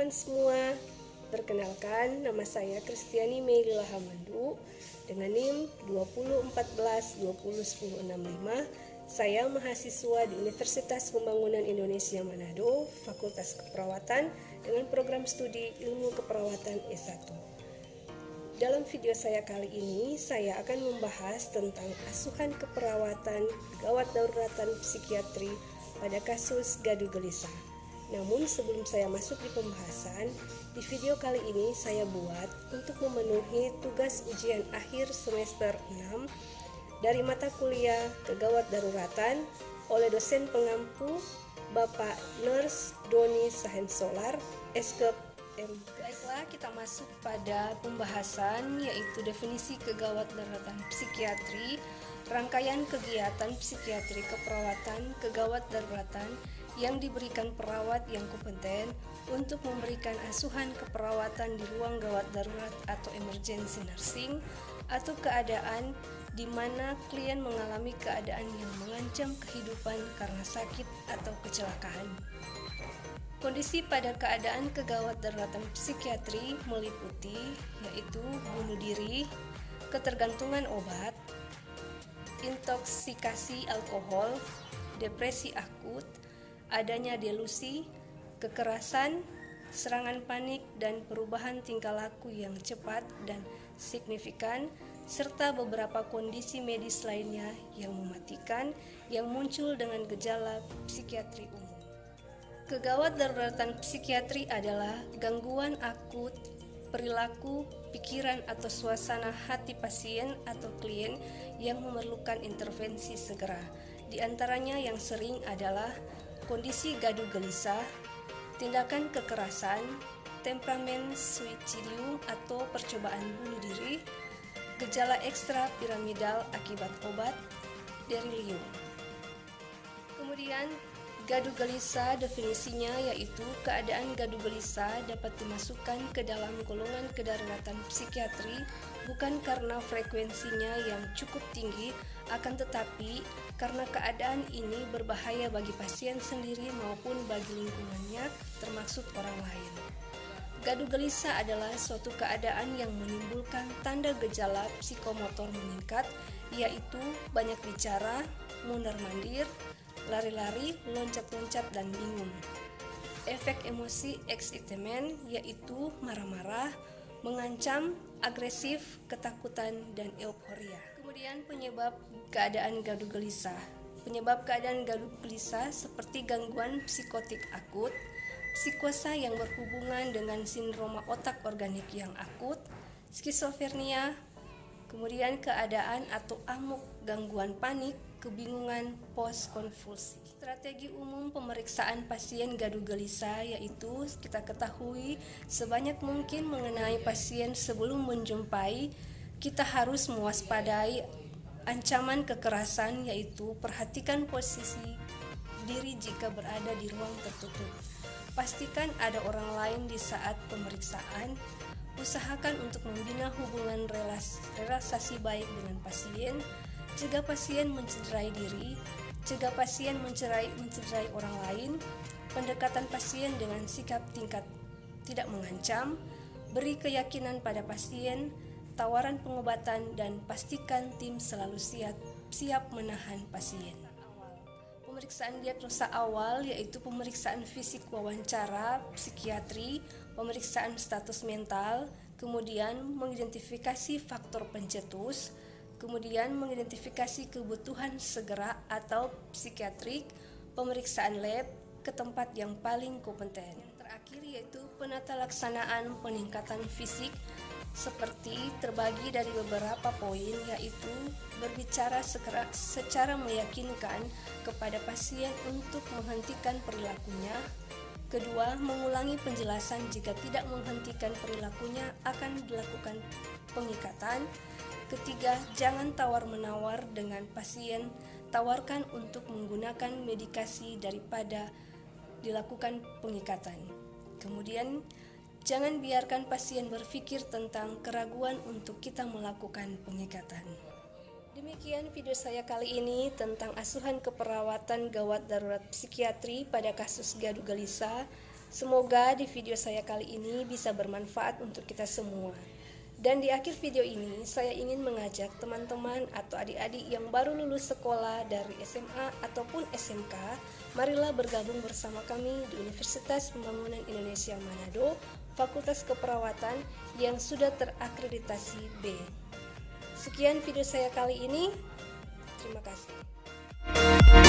teman-teman semua, perkenalkan nama saya Kristiani Melila Hamandu dengan NIM 2014-201065. Saya mahasiswa di Universitas Pembangunan Indonesia Manado, Fakultas Keperawatan dengan program studi Ilmu Keperawatan S1. Dalam video saya kali ini, saya akan membahas tentang asuhan keperawatan gawat daruratan psikiatri pada kasus gaduh gelisah. Namun sebelum saya masuk di pembahasan, di video kali ini saya buat untuk memenuhi tugas ujian akhir semester 6 dari mata kuliah kegawat daruratan oleh dosen pengampu Bapak Nurse Doni Sahensolar, Eskep M. Baiklah, kita masuk pada pembahasan yaitu definisi kegawat daruratan psikiatri, rangkaian kegiatan psikiatri keperawatan kegawat daruratan yang diberikan perawat yang kompeten untuk memberikan asuhan keperawatan di ruang gawat darurat atau emergency nursing atau keadaan di mana klien mengalami keadaan yang mengancam kehidupan karena sakit atau kecelakaan. Kondisi pada keadaan kegawat daruratan psikiatri meliputi yaitu bunuh diri, ketergantungan obat, intoksikasi alkohol, depresi akut, adanya delusi, kekerasan, serangan panik, dan perubahan tingkah laku yang cepat dan signifikan, serta beberapa kondisi medis lainnya yang mematikan yang muncul dengan gejala psikiatri umum. Kegawat daruratan psikiatri adalah gangguan akut perilaku, pikiran atau suasana hati pasien atau klien yang memerlukan intervensi segera. Di antaranya yang sering adalah kondisi gaduh gelisah, tindakan kekerasan, temperamen suicidum atau percobaan bunuh diri, gejala ekstra piramidal akibat obat, delirium. Kemudian gaduh gelisah definisinya yaitu keadaan gaduh gelisah dapat dimasukkan ke dalam golongan kedaruratan psikiatri bukan karena frekuensinya yang cukup tinggi, akan tetapi karena keadaan ini berbahaya bagi pasien sendiri maupun bagi lingkungannya, termasuk orang lain. Gaduh gelisah adalah suatu keadaan yang menimbulkan tanda gejala psikomotor meningkat, yaitu banyak bicara, mundar-mandir, lari-lari, loncat-loncat, dan bingung. Efek emosi excitement yaitu marah-marah, mengancam, agresif, ketakutan, dan euforia. Kemudian penyebab keadaan gaduh gelisah. Penyebab keadaan gaduh gelisah seperti gangguan psikotik akut, psikosa yang berhubungan dengan sindroma otak organik yang akut, skizofrenia, kemudian keadaan atau amuk, gangguan panik, kebingungan, post-konvulsi. Strategi umum pemeriksaan pasien gaduh gelisah yaitu kita ketahui sebanyak mungkin mengenai pasien sebelum menjumpai. Kita harus mewaspadai ancaman kekerasan yaitu perhatikan posisi diri jika berada di ruang tertutup. Pastikan ada orang lain di saat pemeriksaan. Usahakan untuk membina hubungan relasi baik dengan pasien. Cegah pasien mencederai diri, cegah pasien mencederai orang lain, pendekatan pasien dengan sikap tingkat tidak mengancam, beri keyakinan pada pasien, tawaran pengobatan, dan pastikan tim selalu siap menahan pasien. Pemeriksaan diagnosa awal yaitu pemeriksaan fisik wawancara, psikiatri, pemeriksaan status mental, kemudian mengidentifikasi faktor pencetus, kemudian mengidentifikasi kebutuhan segera atau psikiatrik, pemeriksaan lab ke tempat yang paling kompeten. Yang terakhir yaitu penata laksanaan peningkatan fisik seperti terbagi dari beberapa poin yaitu berbicara secara meyakinkan kepada pasien untuk menghentikan perilakunya. Kedua, mengulangi penjelasan jika tidak menghentikan perilakunya akan dilakukan pengikatan. Ketiga, jangan tawar-menawar dengan pasien, tawarkan untuk menggunakan medikasi daripada dilakukan pengikatan. Kemudian, jangan biarkan pasien berpikir tentang keraguan untuk kita melakukan pengikatan. Demikian video saya kali ini tentang asuhan keperawatan gawat darurat psikiatri pada kasus gaduh gelisah. Semoga di video saya kali ini bisa bermanfaat untuk kita semua. Dan di akhir video ini, saya ingin mengajak teman-teman atau adik-adik yang baru lulus sekolah dari SMA ataupun SMK, marilah bergabung bersama kami di Universitas Pembangunan Indonesia Manado, Fakultas Keperawatan yang sudah terakreditasi B. Sekian video saya kali ini. Terima kasih.